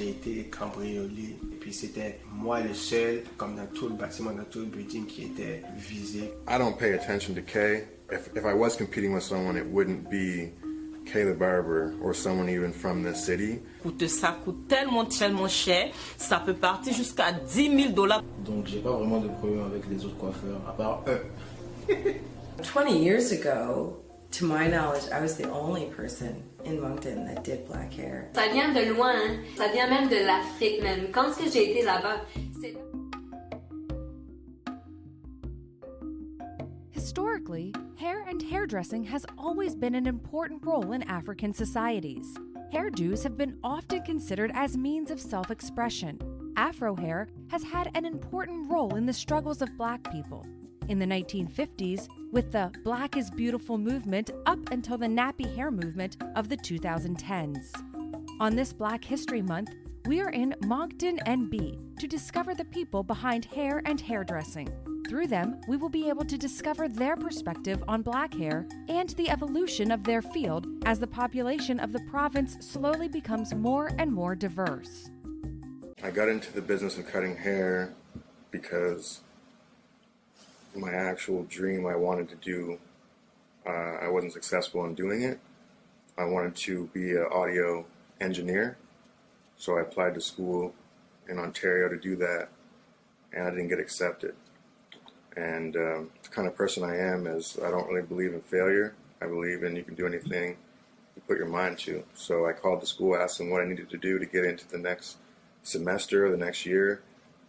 j'ai été cambriolé. Et puis c'était moi le seul, comme dans tout le bâtiment, dans tout le building qui était visé. I don't pay attention to Kay. If I was competing with someone, it wouldn't be Kay the barber or someone even from the city. Ça coûte tellement cher, ça peut partir jusqu'à $10,000. Donc j'ai pas vraiment de problème avec les autres coiffeurs, à part eux. 20 years ago, to my knowledge, I was the only person in Moncton that did black hair. Ça vient de loin, hein? Ça vient même de l'Afrique même. Quand j'ai été là-bas, c'est... Historically, hair and hairdressing has always been an important role in African societies. Hairdos have been often considered as means of self-expression. Afro hair has had an important role in the struggles of Black people. In the 1950s, with the Black is Beautiful movement up until the nappy hair movement of the 2010s. On this Black History Month, we are in Moncton, NB, to discover the people behind hair and hairdressing. Through them, we will be able to discover their perspective on Black hair and the evolution of their field as the population of the province slowly becomes more and more diverse. I got into the business of cutting hair because my actual dream I wanted to do, I wasn't successful in doing it. I wanted to be an audio engineer, so I applied to school in Ontario to do that, and I didn't get accepted. And the kind of person I am is I don't really believe in failure. I believe in you can do anything you put your mind to. So I called the school, asked them what I needed to do to get into the next semester or the next year,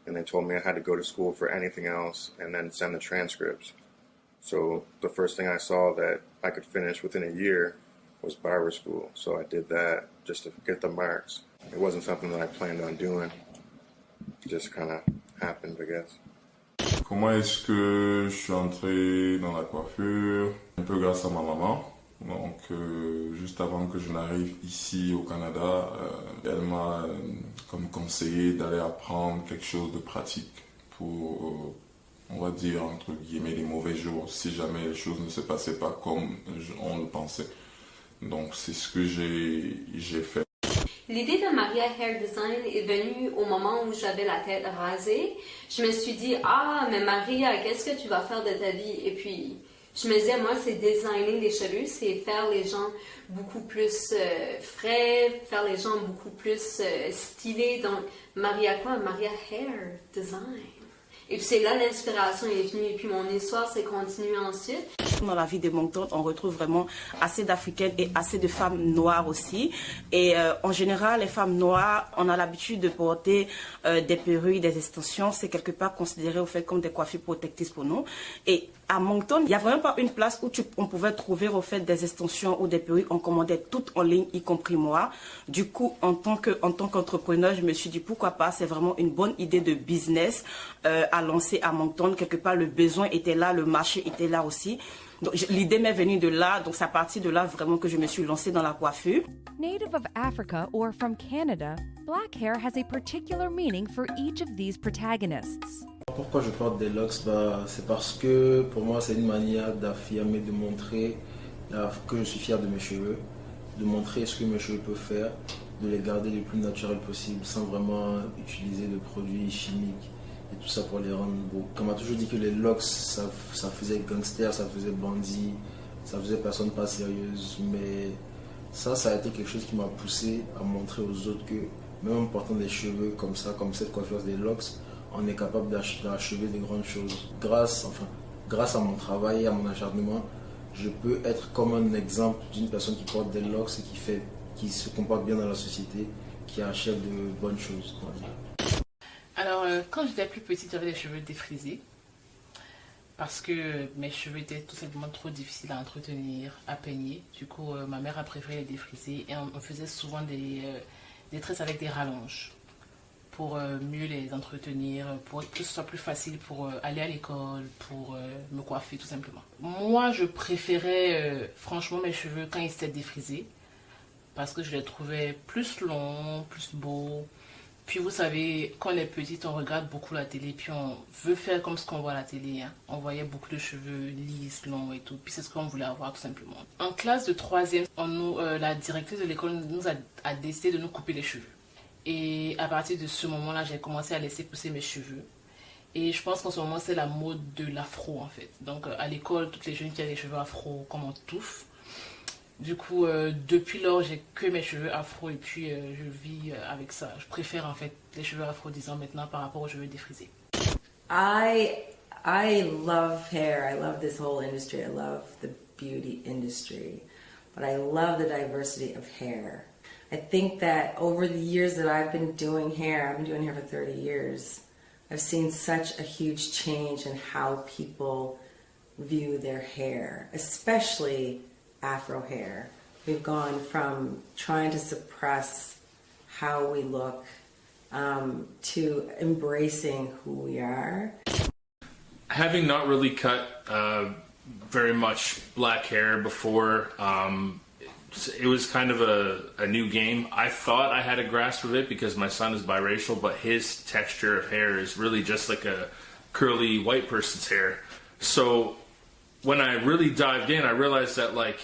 and they told me I had to go to school for anything else and then send the transcripts. So the first thing I saw that I could finish within a year was barber school. So I did that just to get the marks. It wasn't something that I planned on doing. It just kind of happened, I guess. Comment est-ce que je suis entré dans la coiffure? Un peu grâce à ma maman. Donc, juste avant que je n'arrive ici au Canada, elle m'a comme conseillé d'aller apprendre quelque chose de pratique pour, on va dire, entre guillemets, les mauvais jours, si jamais les choses ne se passaient pas comme on le pensait. Donc, c'est ce que j'ai fait. L'idée de Maria Hair Design est venue au moment où j'avais la tête rasée. Je me suis dit, ah, mais Maria, qu'est-ce que tu vas faire de ta vie? Et puis, je me disais, moi, c'est designer les cheveux, c'est faire les gens beaucoup plus frais, faire les gens beaucoup plus stylés. Donc, Maria quoi? Maria Hair Design. Et puis c'est là l'inspiration est venue. Et puis mon histoire s'est continuée ensuite. Dans la vie de Moncton, on retrouve vraiment assez d'Africaines et assez de femmes noires aussi. Et en général, les femmes noires, on a l'habitude de porter des perruques, des extensions. C'est quelque part considéré au fait comme des coiffures protectrices pour nous. Et à Moncton, il n'y a vraiment pas une place où on pouvait trouver au fait des extensions ou des perruques. On commandait toutes en ligne, y compris moi. Du coup, en tant qu'entrepreneur, je me suis dit pourquoi pas. C'est vraiment une bonne idée de business à lancer à Moncton. Quelque part, le besoin était là, le marché était là aussi. Donc l'idée m'est venue de là. Donc c'est à partir de là vraiment que je me suis lancée dans la coiffure. Native of Africa or from Canada, black hair has a particular meaning for each of these protagonists. Pourquoi je porte des locks? C'est parce que pour moi c'est une manière d'affirmer, de montrer que je suis fier de mes cheveux, de montrer ce que mes cheveux peuvent faire, de les garder le plus naturel possible sans vraiment utiliser de produits chimiques et tout ça pour les rendre beaux. On m'a toujours dit que les locks ça faisait gangster, ça faisait bandit, ça faisait personne pas sérieuse, mais ça a été quelque chose qui m'a poussé à montrer aux autres que même en portant des cheveux comme ça, comme cette coiffure des locks, on est capable d'achever des grandes choses. Grâce à mon travail et à mon acharnement, je peux être comme un exemple d'une personne qui porte des locks et qui se comporte bien dans la société, qui achève de bonnes choses, on va dire. Alors, quand j'étais plus petite, j'avais les cheveux défrisés parce que mes cheveux étaient tout simplement trop difficiles à entretenir, à peigner. Du coup, ma mère a préféré les défriser et on faisait souvent des tresses avec des rallonges pour mieux les entretenir, pour que ce soit plus facile pour aller à l'école, pour me coiffer tout simplement. Moi, je préférais franchement mes cheveux quand ils étaient défrisés parce que je les trouvais plus longs, plus beaux. Puis vous savez, quand on est petite, on regarde beaucoup la télé, puis on veut faire comme ce qu'on voit à la télé. Hein. On voyait beaucoup de cheveux lisses, longs et tout, puis c'est ce qu'on voulait avoir tout simplement. En classe de 3e, la directrice de l'école nous a décidé de nous couper les cheveux. Et à partir de ce moment-là, j'ai commencé à laisser pousser mes cheveux. Et je pense qu'en ce moment, c'est la mode de l'afro en fait. Donc à l'école, toutes les jeunes qui ont des cheveux afro, comme on touffe. Du coup, depuis lors, j'ai que mes cheveux afro et puis je vis avec ça. Je préfère en fait les cheveux afro, disons maintenant, par rapport aux cheveux défrisés. I love hair. I love this whole industry. I love the beauty industry. But I love the diversity of hair. I think that over the years that I've been doing hair, I've been doing hair for 30 years, I've seen such a huge change in how people view their hair, especially Afro hair. We've gone from trying to suppress how we look to embracing who we are. Having not really cut very much black hair before, it was kind of a new game. I thought I had a grasp of it because my son is biracial, but his texture of hair is really just like a curly white person's hair. So when I really dived in, I realized that like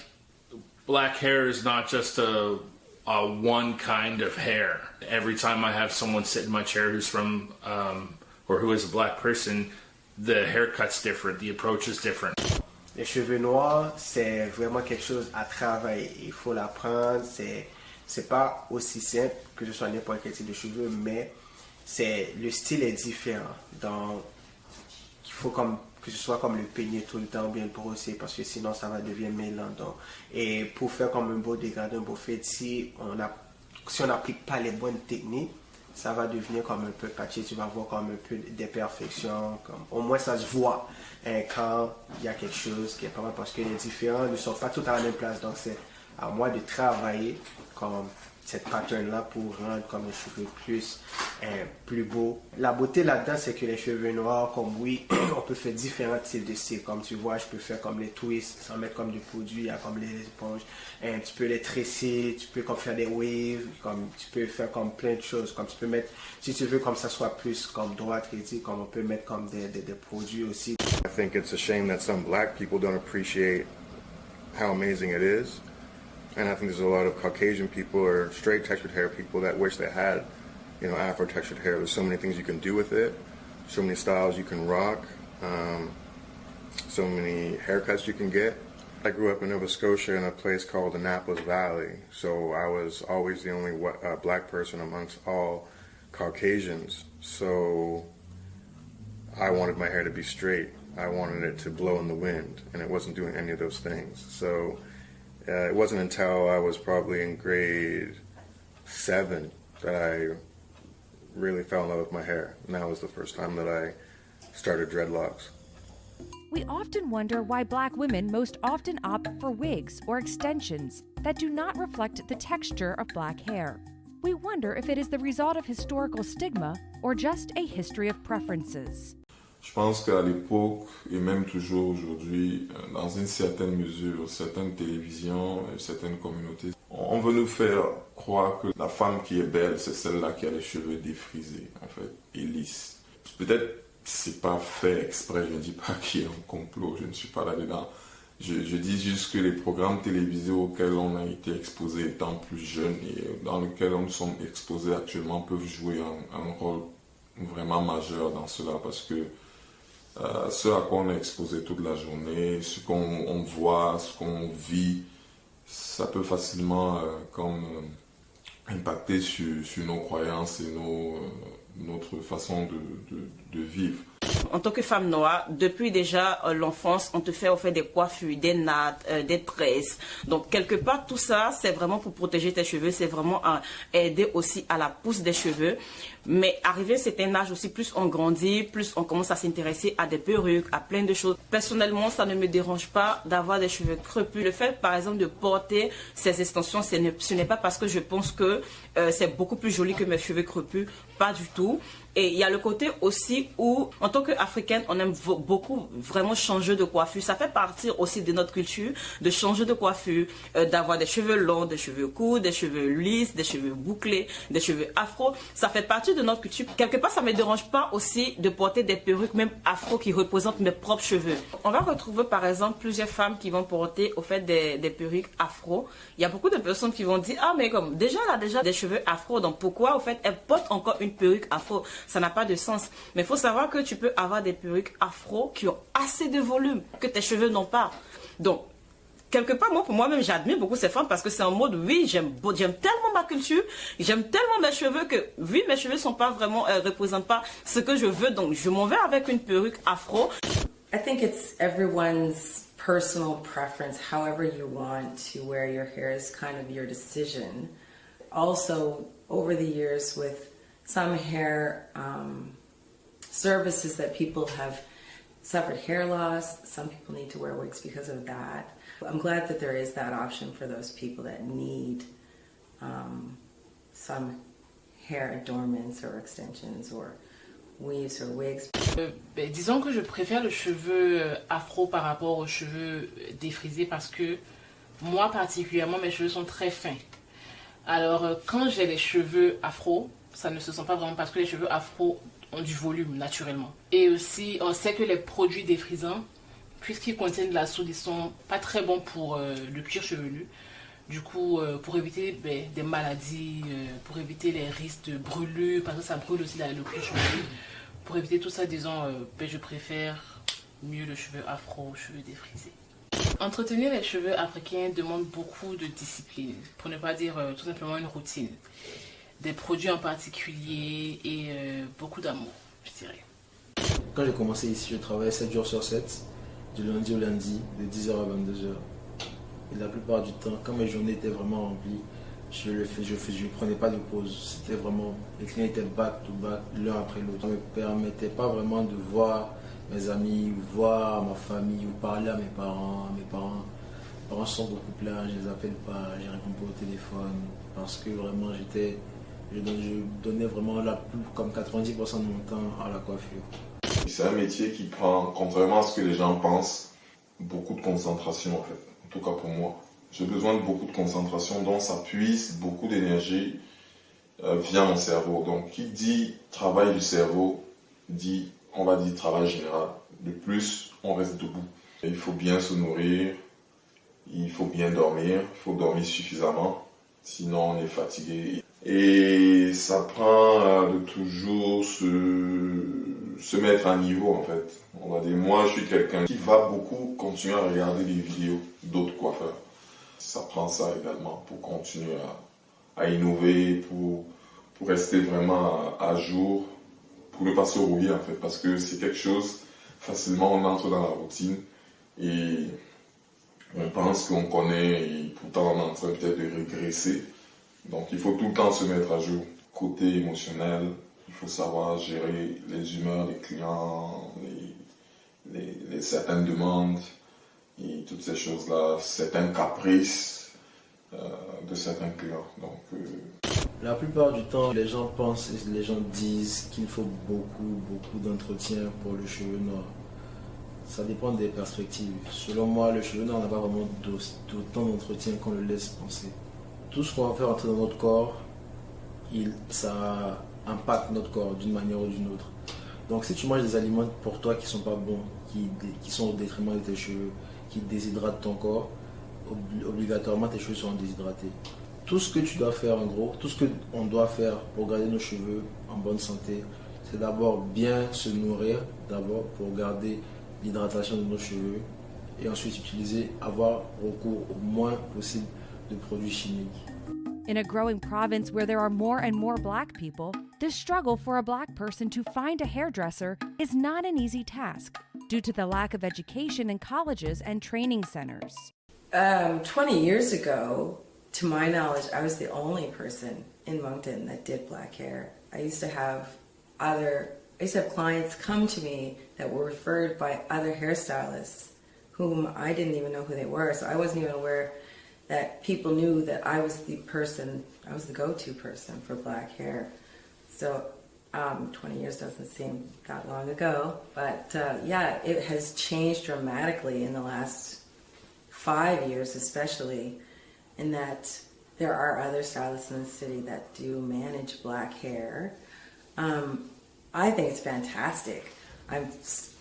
black hair is not just a one kind of hair. Every time I have someone sit in my chair who's from or who is a black person, the haircut's different, the approach is different. Les cheveux noirs, c'est vraiment quelque chose à travailler. Il faut l'apprendre. C'est pas aussi simple que ce soit n'importe quel type de cheveux, mais le style est différent. Donc, il faut que ce soit comme le peigner tout le temps ou bien le brosser parce que sinon ça va devenir mêlant. Donc, et pour faire comme un beau dégradé, un beau fait, si on n'applique pas les bonnes techniques, ça va devenir comme un peu patché, tu vas voir comme un peu d'imperfection, au moins ça se voit quand il y a quelque chose qui est pas mal parce que les différents ne sont pas tous à la même place, donc c'est à moi de travailler comme cette pattern-là pour rendre comme les cheveux plus beaux. La beauté là-dedans, c'est que les cheveux noirs, comme oui, on peut faire différents types de styles. Comme tu vois, je peux faire comme les twists, sans mettre comme du produit, il y a comme les éponges. Tu peux les tresser, tu peux comme faire des waves, comme tu peux faire comme plein de choses. Comme tu peux mettre, si tu veux, comme ça soit plus comme droit, comme on peut mettre comme des produits aussi. I think it's a shame that some black people don't appreciate how amazing it is. And I think there's a lot of Caucasian people or straight textured hair people that wish they had, Afro textured hair. There's so many things you can do with it, so many styles you can rock, so many haircuts you can get. I grew up in Nova Scotia in a place called Annapolis Valley, so I was always the only black person amongst all Caucasians. So I wanted my hair to be straight. I wanted it to blow in the wind, and it wasn't doing any of those things. So it wasn't until I was probably in grade 7 that I really fell in love with my hair. And that was the first time that I started dreadlocks. We often wonder why Black women most often opt for wigs or extensions that do not reflect the texture of Black hair. We wonder if it is the result of historical stigma or just a history of preferences. Je pense qu'à l'époque, et même toujours aujourd'hui, dans une certaine mesure, certaines télévisions, certaines communautés, on veut nous faire croire que la femme qui est belle, c'est celle-là qui a les cheveux défrisés, en fait, et lisses. Peut-être c'est pas fait exprès, je ne dis pas qu'il y a un complot, je ne suis pas là-dedans. Je dis juste que les programmes télévisés auxquels on a été exposés étant plus jeunes et dans lesquels nous sommes exposés actuellement peuvent jouer un rôle vraiment majeur dans cela parce que ce à quoi on est exposé toute la journée, ce qu'on voit, ce qu'on vit, ça peut facilement impacter sur nos croyances et notre façon de vivre. En tant que femme noire, depuis déjà l'enfance, on te fait des coiffures, des nattes, des tresses. Donc, quelque part, tout ça, c'est vraiment pour protéger tes cheveux, c'est vraiment aider aussi à la pousse des cheveux. Mais arrivé à un certain âge aussi, plus on grandit, plus on commence à s'intéresser à des perruques, à plein de choses. Personnellement, ça ne me dérange pas d'avoir des cheveux crépus. Le fait, par exemple, de porter ces extensions, ce n'est pas parce que je pense que c'est beaucoup plus joli que mes cheveux crépus, pas du tout. Et il y a le côté aussi où, en tant que africaines, on aime beaucoup vraiment changer de coiffure. Ça fait partie aussi de notre culture de changer de coiffure, d'avoir des cheveux longs, des cheveux courts, des cheveux lisses, des cheveux bouclés, des cheveux afro. Ça fait partie de notre culture. Quelque part, ça me dérange pas aussi de porter des perruques, même afro, qui représentent mes propres cheveux. On va retrouver par exemple plusieurs femmes qui vont porter au fait des perruques afro. Il y a beaucoup de personnes qui vont dire, ah mais comme déjà elle a déjà des cheveux afro, donc pourquoi au fait elle porte encore une perruque afro? Ça n'a pas de sens. Mais il faut savoir que tu peux avoir des perruques afro qui ont assez de volume que tes cheveux n'ont pas. Donc quelque part, moi, pour moi-même, j'admire beaucoup ces femmes parce que c'est en mode, oui, j'aime tellement ma culture, j'aime tellement mes cheveux que, oui, mes cheveux sont pas vraiment, représentent pas ce que je veux, donc je m'en vais avec une perruque afro. I think it's everyone's personal preference, however you want to wear your hair is kind of your decision. Also, over the years with some hair services that people have suffered hair loss, some people need to wear wigs because of that. I'm glad that there is that option for those people that need some hair adornments or extensions or weaves or wigs. Disons que je préfère le cheveu afro par rapport aux cheveux défrisés parce que moi particulièrement mes cheveux sont très fins. Alors quand j'ai les cheveux afro, ça ne se sent pas vraiment parce que les cheveux afro ont du volume naturellement. Et aussi on sait que les produits défrisants, puisqu'ils contiennent de la soude, ils sont pas très bons pour le cuir chevelu. Du coup, pour éviter des maladies, pour éviter les risques de brûlure, parce que ça brûle aussi le cuir chevelu. Pour éviter tout ça, disons, je préfère mieux le cheveu afro aux cheveux défrisés. Entretenir les cheveux africains demande beaucoup de discipline, pour ne pas dire tout simplement une routine. Des produits en particulier et beaucoup d'amour, je dirais. Quand j'ai commencé ici, je travaillais 7 jours sur 7. Du lundi au lundi, de 10h à 22h. Et la plupart du temps, quand mes journées étaient vraiment remplies, je ne prenais pas de pause. C'était vraiment, les clients étaient back to back, l'un après l'autre. Ça ne me permettait pas vraiment de voir mes amis, ou voir ma famille, ou parler à mes parents. Mes parents sont beaucoup plats, je ne les appelle pas, je ne réponds pas au téléphone. Parce que vraiment, je donnais vraiment comme 90% de mon temps à la coiffure. C'est un métier qui prend, contrairement à ce que les gens pensent, beaucoup de concentration en fait. En tout cas pour moi. J'ai besoin de beaucoup de concentration, donc ça puise beaucoup d'énergie via mon cerveau. Donc qui dit travail du cerveau, dit, on va dire travail général. De plus, on reste debout. Il faut bien se nourrir, il faut bien dormir, il faut dormir suffisamment, sinon on est fatigué. Et ça prend de toujours se mettre à niveau en fait. On va dire, moi je suis quelqu'un qui va beaucoup continuer à regarder des vidéos d'autres coiffeurs. Ça prend ça également pour continuer à innover, pour rester vraiment à jour, pour ne pas se rouiller en fait. Parce que c'est quelque chose, facilement on entre dans la routine et on pense qu'on connaît et pourtant on est en train peut-être de régresser. Donc il faut tout le temps se mettre à jour. Côté émotionnel, il faut savoir gérer les humeurs des clients, les certaines demandes et toutes ces choses-là, certains caprices de certains clients. Donc, La plupart du temps, les gens pensent et les gens disent qu'il faut beaucoup d'entretien pour le cheveu noir. Ça dépend des perspectives. Selon moi, le cheveu noir n'a pas vraiment d'autant d'entretien qu'on le laisse penser. Tout ce qu'on va faire entrer dans notre corps, ça impacte notre corps d'une manière ou d'une autre. Donc si tu manges des aliments pour toi qui ne sont pas bons, qui sont au détriment de tes cheveux, qui déshydratent ton corps, obligatoirement tes cheveux seront déshydratés. Tout ce que tu dois faire en gros, tout ce qu'on doit faire pour garder nos cheveux en bonne santé, c'est d'abord bien se nourrir, d'abord pour garder l'hydratation de nos cheveux et ensuite avoir recours au moins possible de produits chimiques. In a growing province where there are more and more black people, the struggle for a black person to find a hairdresser is not an easy task due to the lack of education in colleges and training centers. 20 years ago, to my knowledge, I was the only person in Moncton that did black hair. I used to have clients come to me that were referred by other hairstylists whom I didn't even know who they were, so I wasn't even aware that people knew that I was the go-to person for black hair. So 20 years doesn't seem that long ago, but yeah, it has changed dramatically in the last 5 years, especially, in that there are other stylists in the city that do manage black hair. I think it's fantastic. I'm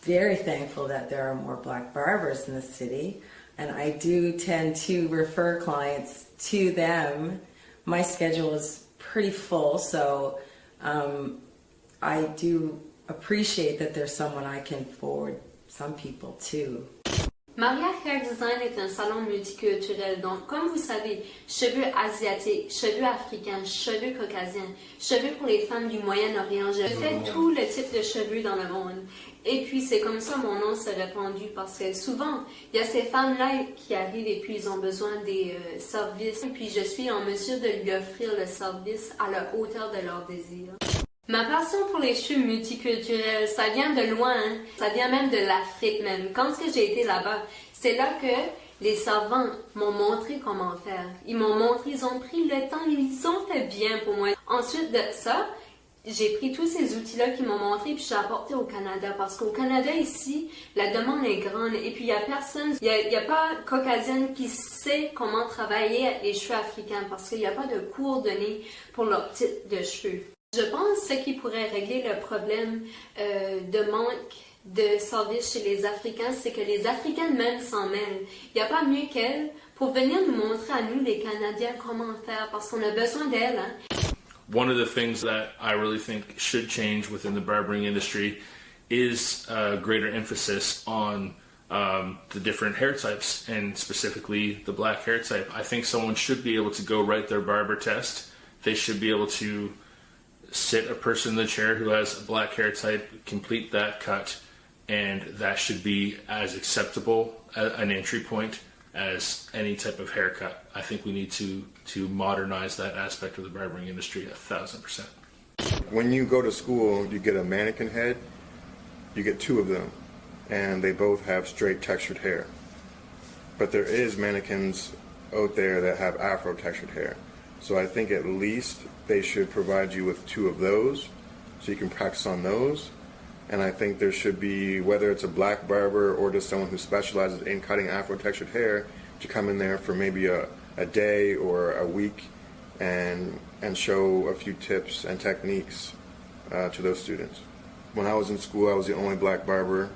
very thankful that there are more black barbers in the city, and I do tend to refer clients to them. My schedule is pretty full, so I do appreciate that there's someone I can forward some people to. Maria Hair Design est un salon multiculturel, donc comme vous savez, cheveux asiatiques, cheveux africains, cheveux caucasiens, cheveux pour les femmes du Moyen-Orient. Je fais tout le type de cheveux dans le monde. Et puis c'est comme ça mon nom s'est répandu parce que souvent, il y a ces femmes-là qui arrivent et puis ils ont besoin des services. Et puis je suis en mesure de lui offrir le service à la hauteur de leurs désirs. Ma passion pour les cheveux multiculturels, ça vient de loin, hein? Ça vient même de l'Afrique même. Quand j'ai été là-bas, c'est là que les savants m'ont montré comment faire. Ils m'ont montré, ils ont pris le temps, ils ont fait bien pour moi. Ensuite de ça, j'ai pris tous ces outils-là qu'ils m'ont montré puis j'ai apporté au Canada parce qu'au Canada ici, la demande est grande et puis il y a personne, il y a pas caucasienne qui sait comment travailler avec les cheveux africains parce qu'il n'y a pas de cours donnés pour leur type de cheveux. Je pense que ce qui pourrait régler le problème de manque de services chez les Africains, c'est que les Africains même s'en mêlent. Il n'y a pas mieux qu'elles pour venir nous montrer à nous, les Canadiens, comment faire, parce qu'on a besoin d'elles. Hein. One of the things that I really think should change within the barbering industry is a greater emphasis on the different hair types, and specifically the black hair type. I think someone should be able to go write their barber test. They should be able to sit a person in the chair who has a black hair type, complete that cut, and that should be as acceptable an entry point as any type of haircut. I think we need to modernize that aspect of the barbering industry 1,000%. When you go to school, you get a mannequin head, you get two of them, and they both have straight textured hair. But there is mannequins out there that have afro textured hair. So I think at least they should provide you with two of those so you can practice on those. And I think there should be, whether it's a black barber or just someone who specializes in cutting afro textured hair, to come in there for maybe a day or a week and show a few tips and techniques to those students. When I was in school, I was the only black barber,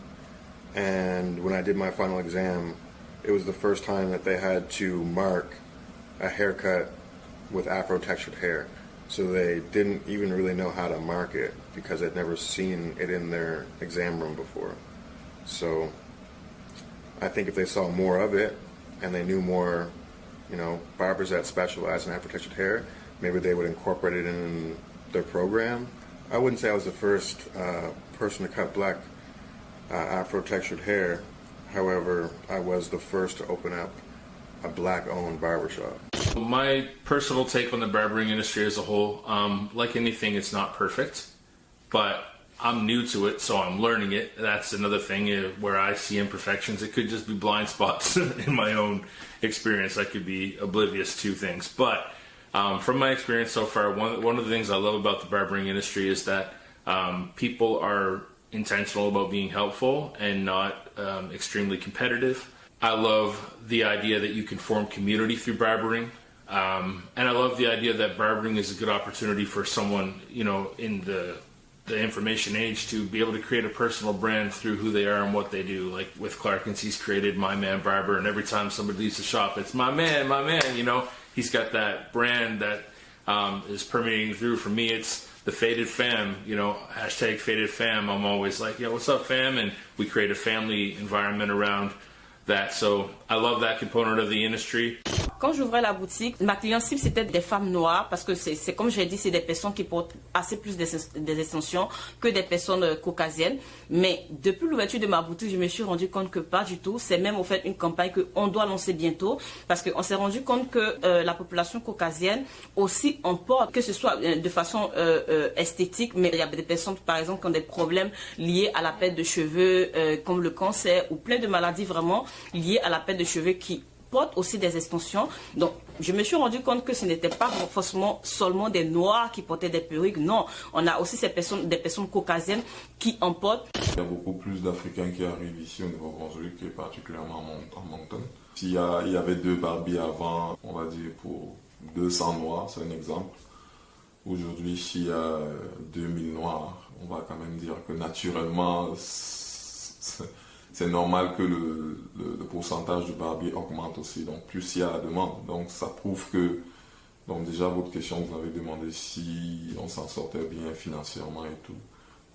and when I did my final exam, it was the first time that they had to mark a haircut with afro textured hair. So they didn't even really know how to mark it because they'd never seen it in their exam room before. So I think if they saw more of it and they knew more, barbers that specialize in afro textured hair, maybe they would incorporate it in their program. I wouldn't say I was the first person to cut black afro textured hair. However, I was the first to open up a black-owned barbershop. My personal take on the barbering industry as a whole, like anything, it's not perfect, but I'm new to it, so I'm learning it. That's another thing where I see imperfections. It could just be blind spots in my own experience. I could be oblivious to things. But from my experience so far, one of the things I love about the barbering industry is that people are intentional about being helpful and not extremely competitive. I love the idea that you can form community through barbering. And I love the idea that barbering is a good opportunity for someone, in the information age to be able to create a personal brand through who they are and what they do. Like with Clarkins, he's created My Man Barber, and every time somebody leaves the shop, it's my man, He's got that brand that is permeating through. For me, it's the Faded Fam, hashtag Faded Fam. I'm always like, what's up, fam? And we create a family environment around that. So I love that component of the industry. Quand j'ouvrais la boutique, ma cliente cible c'était des femmes noires parce que c'est comme j'ai dit, c'est des personnes qui portent assez plus des extensions que des personnes caucasiennes. Mais depuis l'ouverture de ma boutique, je me suis rendu compte que pas du tout. C'est même au fait une campagne qu'on doit lancer bientôt parce qu'on s'est rendu compte que la population caucasienne aussi en porte, que ce soit de façon esthétique, mais il y a des personnes par exemple qui ont des problèmes liés à la perte de cheveux comme le cancer ou plein de maladies vraiment liées à la perte de cheveux qui portent aussi des extensions. Donc, je me suis rendu compte que ce n'était pas forcément seulement des Noirs qui portaient des perruques. Non, on a aussi des personnes caucasiennes qui en portent. Il y a beaucoup plus d'Africains qui arrivent ici au Nouveau-Brunswick et particulièrement à Moncton. Il y avait 2 barbiers avant, on va dire pour 200 Noirs, c'est un exemple. Aujourd'hui, s'il y a 2000 Noirs, on va quand même dire que naturellement, c'est normal que le pourcentage de barbiers augmente aussi. Donc, plus il y a la demande. Donc, ça prouve que, donc déjà, votre question, vous avez demandé si on s'en sortait bien financièrement et tout.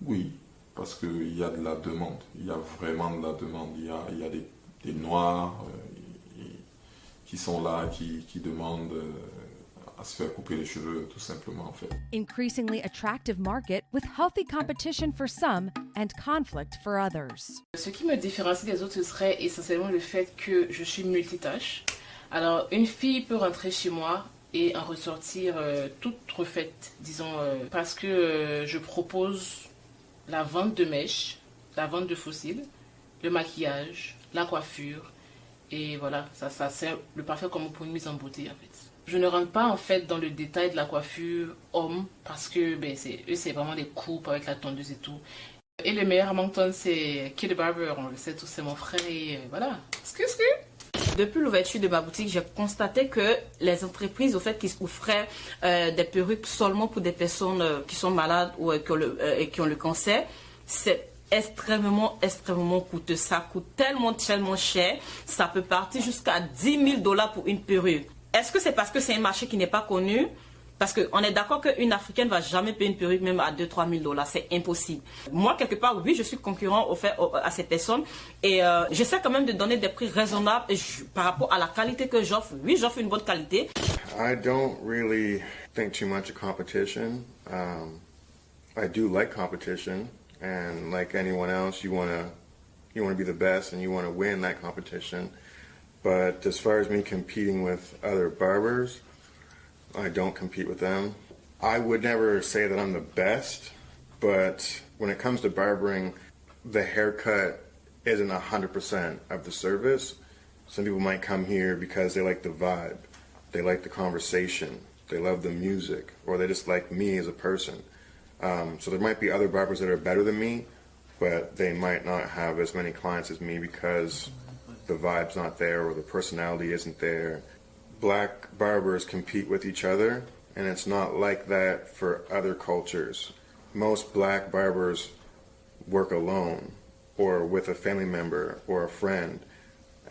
Oui, parce qu'il y a de la demande. Il y a vraiment de la demande. Il y a des Noirs qui sont là, qui demandent à se faire couper les cheveux, tout simplement, en fait. Increasingly attractive market with healthy competition for some and conflict for others. Ce qui me différencie des autres, ce serait essentiellement le fait que je suis multitâche. Alors, une fille peut rentrer chez moi et en ressortir toute refaite, disons, parce que je propose la vente de mèches, la vente de fossiles, le maquillage, la coiffure, et voilà, ça c'est le parfait comme pour une mise en beauté, en fait. Je ne rentre pas en fait dans le détail de la coiffure homme parce que c'est vraiment des coupes avec la tondeuse et tout. Et le meilleur à Moncton, c'est Kay the Barber, on le sait tous, c'est mon frère et voilà. Depuis l'ouverture de ma boutique, j'ai constaté que les entreprises au fait qui offraient des perruques seulement pour des personnes qui sont malades ou qui ont le cancer, c'est extrêmement coûteux. Ça coûte tellement cher, ça peut partir jusqu'à $10 000 pour une perruque. Est-ce que c'est parce que c'est un marché qui n'est pas connu? Parce qu'on est d'accord qu'une Africaine ne va jamais payer une perruque même à $2 000 $3 000. C'est impossible. Moi, quelque part, oui, je suis concurrent à ces personnes. Et j'essaie quand même de donner des prix raisonnables par rapport à la qualité que j'offre. Oui, j'offre une bonne qualité. I don't really think too much of competition. I do like competition. And like anyone else, you want to be the best and you want to win that competition. But as far as me competing with other barbers, I don't compete with them. I would never say that I'm the best, but when it comes to barbering, the haircut isn't 100% of the service. Some people might come here because they like the vibe, they like the conversation, they love the music, or they just like me as a person. So there might be other barbers that are better than me, but they might not have as many clients as me because the vibe's not there or the personality isn't there. Black barbers compete with each other, and it's not like that for other cultures. Most black barbers work alone or with a family member or a friend,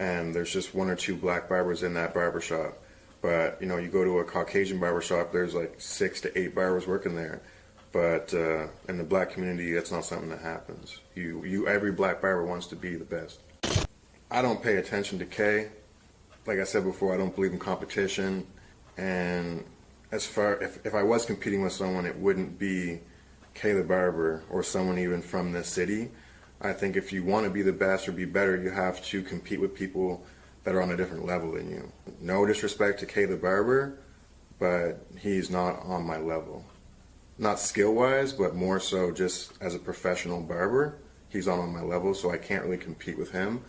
and there's just 1 or 2 black barbers in that barbershop. But, you know, you go to a Caucasian barbershop, there's like 6 to 8 barbers working there. But in the black community, that's not something that happens. Every black barber wants to be the best. I don't pay attention to Kay. Like I said before, I don't believe in competition. And as far, if I was competing with someone, it wouldn't be Kay the Barber or someone even from this city. I think if you want to be the best or be better, you have to compete with people that are on a different level than you. No disrespect to Kay the Barber, but he's not on my level. Not skill-wise, but more so just as a professional barber. He's not on my level, so I can't really compete with him.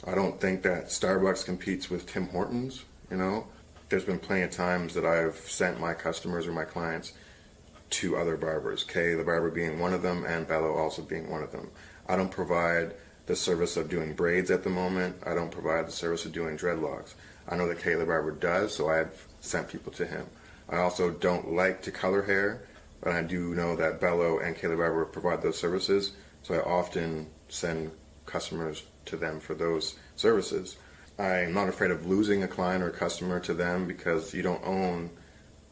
I don't think that Starbucks competes with Tim Hortons, you know. There's been plenty of times that I've sent my customers or my clients to other barbers, Kay the Barber being one of them and Bello also being one of them. I don't provide the service of doing braids at the moment. I don't provide the service of doing dreadlocks. I know that Kay the Barber does, so I've sent people to him. I also don't like to color hair, but I do know that Bello and Kay the Barber provide those services, so I often send customers to them for those services. I'm not afraid of losing a client or a customer to them because you don't own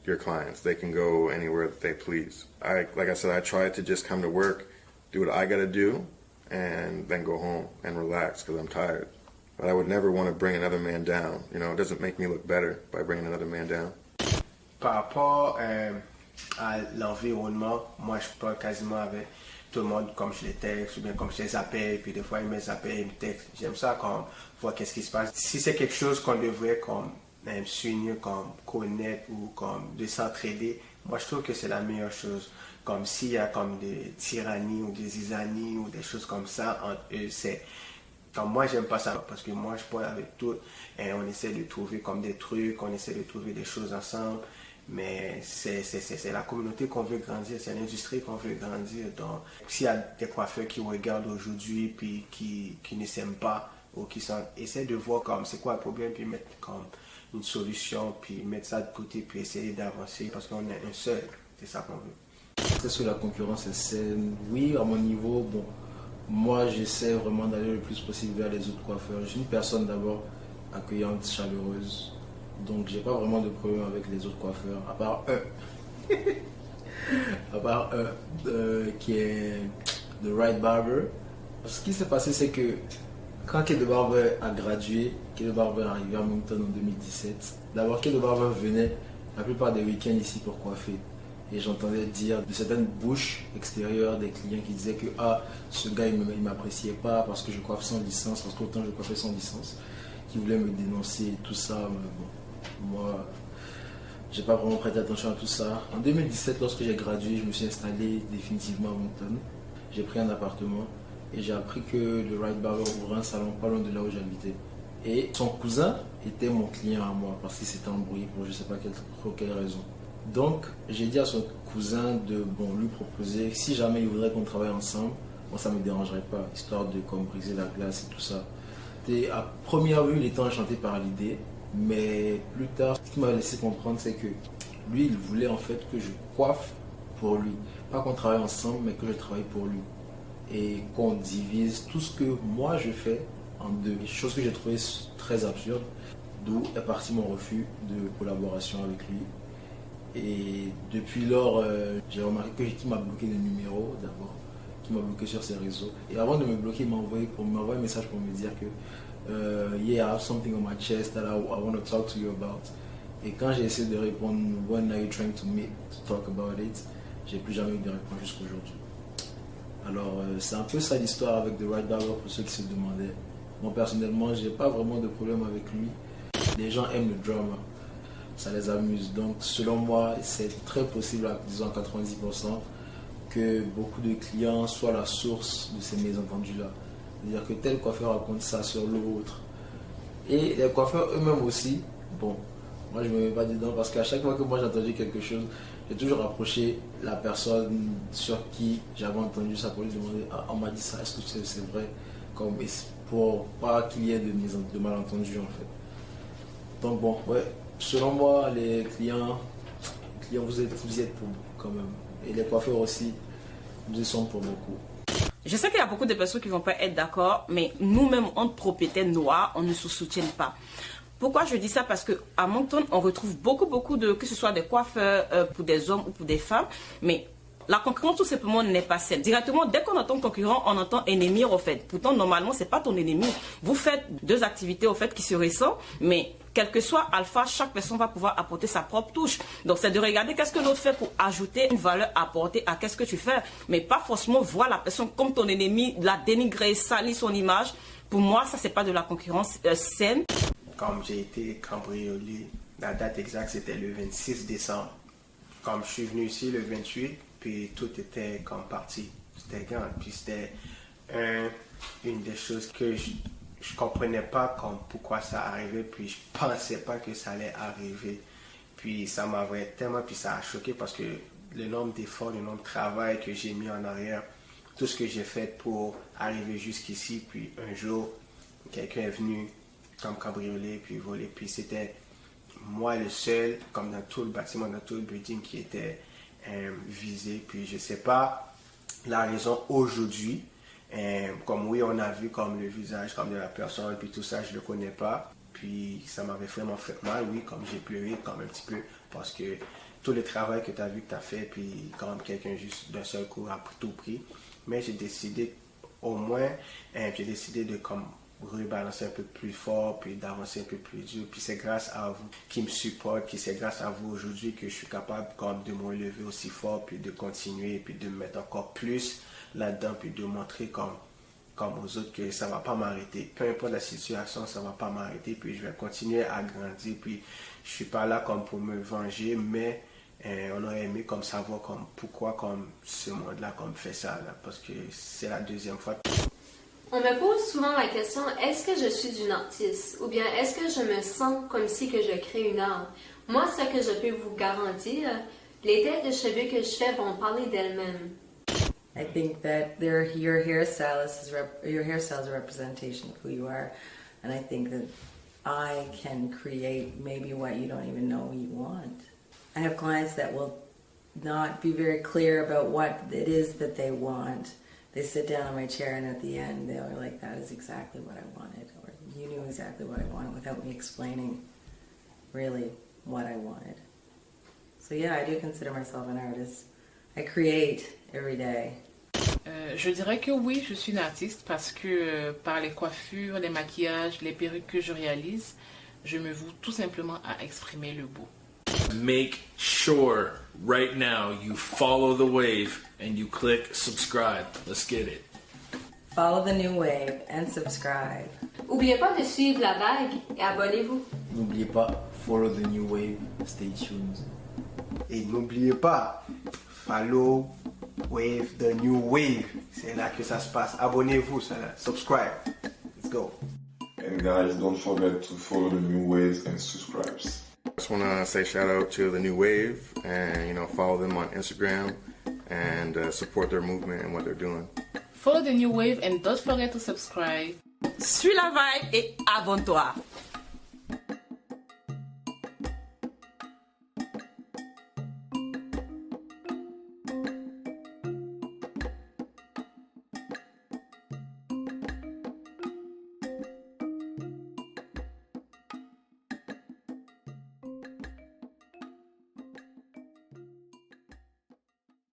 your clients. They can go anywhere that they please. Like I said, I try to just come to work, do what I gotta do, and then go home and relax because I'm tired. But I would never want to bring another man down. You know, it doesn't make me look better by bringing another man down. Par rapport à l'environnement, moi je parle quasiment avec tout le monde comme je les texte ou bien comme je les appelle, puis des fois ils me appellent, ils me textent. J'aime ça comme voir qu'est-ce qui se passe. Si c'est quelque chose qu'on devrait comme s'unir, comme connaître ou comme de s'entraider, moi je trouve que c'est la meilleure chose. Comme s'il y a comme des tyrannies ou des zizanies ou des choses comme ça entre eux, Comme moi, j'aime pas ça parce que moi, je parle avec tout et on essaie de trouver comme des trucs, on essaie de trouver des choses ensemble. Mais c'est la communauté qu'on veut grandir, c'est l'industrie qu'on veut grandir. Donc, s'il y a des coiffeurs qui regardent aujourd'hui puis qui ne s'aiment pas ou qui essaient de voir comme c'est quoi le problème puis mettre comme une solution puis mettre ça de côté puis essayer d'avancer parce qu'on est un seul. C'est ça qu'on veut. Est-ce que la concurrence est saine? Oui, à mon niveau, bon, moi j'essaie vraiment d'aller le plus possible vers les autres coiffeurs. Je suis une personne d'abord accueillante, chaleureuse. Donc j'ai pas vraiment de problème avec les autres coiffeurs, à part un. À part un qui est The Right Barber. Ce qui s'est passé, c'est que quand Kid the Barber a gradué, Kid the Barber est arrivé à Moncton en 2017. D'abord, Kid the Barber venait la plupart des week-ends ici pour coiffer. Et j'entendais dire de certaines bouches extérieures des clients qui disaient que ce gars il m'appréciait pas parce que je coiffe sans licence, parce qu'autant je coiffais sans licence, qui voulait me dénoncer et tout ça. Mais bon, moi, j'ai pas vraiment prêté attention à tout ça. En 2017, lorsque j'ai gradué, je me suis installé définitivement à Moncton. J'ai pris un appartement et j'ai appris que le Right Barber ouvrait un salon pas loin de là où j'habitais. Et son cousin était mon client à moi parce qu'il s'était embrouillé pour je sais pas pour quelle raison. Donc, j'ai dit à son cousin de lui proposer, si jamais il voudrait qu'on travaille ensemble, moi ça ne me dérangerait pas, histoire de briser la glace et tout ça. Et à première vue, il était enchanté par l'idée, mais plus tard, ce qu'il m'a laissé comprendre, c'est que lui, il voulait en fait que je coiffe pour lui. Pas qu'on travaille ensemble, mais que je travaille pour lui. Et qu'on divise tout ce que moi je fais en deux. Chose que j'ai trouvé très absurde, d'où est parti mon refus de collaboration avec lui. Et depuis lors, j'ai remarqué qu'il m'a bloqué des numéros d'abord, qu'il m'a bloqué sur ses réseaux. Et avant de me bloquer, il m'a envoyé un message pour me dire que yeah, I have something on my chest that I want to talk to you about. Et quand j'ai essayé de répondre, when are you trying to meet to talk about it, j'ai plus jamais eu de réponse jusqu'à aujourd'hui. Alors c'est un peu ça l'histoire avec The Right Barber pour ceux qui se demandaient. Moi personnellement, j'ai pas vraiment de problème avec lui. Les gens aiment le drama. Ça les amuse. Donc, selon moi, c'est très possible, disons à 90%, que beaucoup de clients soient la source de ces mésentendus-là. C'est-à-dire que tel coiffeur raconte ça sur l'autre. Et les coiffeurs eux-mêmes aussi, bon, moi je ne me mets pas dedans parce qu'à chaque fois que moi j'ai entendu quelque chose, j'ai toujours approché la personne sur qui j'avais entendu ça pour lui demander on m'a dit ça, est-ce que c'est vrai? Pour pas qu'il y ait de malentendus en fait. Donc bon, ouais. Selon moi, les clients vous y êtes pour beaucoup quand même. Et les coiffeurs aussi, vous y sont pour beaucoup. Je sais qu'il y a beaucoup de personnes qui ne vont pas être d'accord, mais nous-mêmes, entre propriétaires noirs, on ne se soutient pas. Pourquoi je dis ça? Parce qu'à Moncton, on retrouve beaucoup de, que ce soit des coiffeurs pour des hommes ou pour des femmes, mais la concurrence tout simplement n'est pas saine. Directement, dès qu'on entend concurrent, on entend ennemi au fait. Pourtant, normalement, ce n'est pas ton ennemi. Vous faites deux activités au fait qui se ressemblent, mais quel que soit alpha, chaque personne va pouvoir apporter sa propre touche. Donc, c'est de regarder qu'est-ce que l'autre fait pour ajouter une valeur apportée à qu'est-ce que tu fais. Mais pas forcément voir la personne comme ton ennemi, la dénigrer, salir son image. Pour moi, ça, c'est pas de la concurrence saine. Comme j'ai été cambriolé, la date exacte, c'était le 26 décembre. Comme je suis venu ici le 28, puis tout était comme parti. C'était grand. Puis c'était une des choses que je comprenais pas comme pourquoi ça arrivait, puis je pensais pas que ça allait arriver. Puis ça m'avait tellement, puis ça a choqué parce que le nombre d'efforts, le nombre de travail que j'ai mis en arrière, tout ce que j'ai fait pour arriver jusqu'ici, puis un jour, quelqu'un est venu comme cambriolé, puis volé, puis c'était moi le seul, comme dans tout le bâtiment, dans tout le building qui était visé, puis je sais pas la raison aujourd'hui. Comme oui, on a vu comme le visage comme de la personne, puis tout ça, je le connais pas. Puis ça m'avait vraiment fait mal, oui, comme j'ai pleuré comme un petit peu, parce que tout le travail que tu as vu que tu as fait, puis comme quelqu'un juste d'un seul coup a tout pris. Mais j'ai décidé au moins, j'ai décidé de comme rebalancer un peu plus fort, puis d'avancer un peu plus dur. Puis c'est grâce à vous qui me supporte, puis c'est grâce à vous aujourd'hui que je suis capable comme de me relever aussi fort, puis de continuer, puis de me mettre encore plus là-dedans, puis de montrer comme aux autres que ça ne va pas m'arrêter. Peu importe la situation, ça ne va pas m'arrêter, puis je vais continuer à grandir. Puis je ne suis pas là comme pour me venger, mais on aurait aimé comme savoir comme pourquoi comme ce monde-là comme fait ça, là, parce que c'est la deuxième fois. On me pose souvent la question, est-ce que je suis une artiste? Ou bien est-ce que je me sens comme si que je crée une art? Moi, ce que je peux vous garantir, les têtes de cheveux que je fais vont parler d'elles-mêmes. I think that your hairstyle is a representation of who you are, and I think that I can create maybe what you don't even know you want. I have clients that will not be very clear about what it is that they want. They sit down on my chair, and at the end, they're like, "That is exactly what I wanted," or "You knew exactly what I wanted," without me explaining really what I wanted. So yeah, I do consider myself an artist. I create every day. Je dirais que oui, je suis une artiste parce que par les coiffures, les maquillages, les perruques que je réalise, je me voue tout simplement à exprimer le beau. Make sure right now you follow the wave and you click subscribe. Let's get it. Follow the new wave and subscribe. N'oubliez pas de suivre la vague et abonnez-vous. N'oubliez pas, follow the new wave, stay tuned. Et n'oubliez pas, follow wave, the new wave. C'est là que ça se passe. Abonnez-vous, subscribe. Let's go. And guys, don't forget to follow the new waves and subscribe. I just want to say shout out to the New Wave and, follow them on Instagram and support their movement and what they're doing. Follow the new wave and don't forget to subscribe. Suis la vibe et abonne-toi.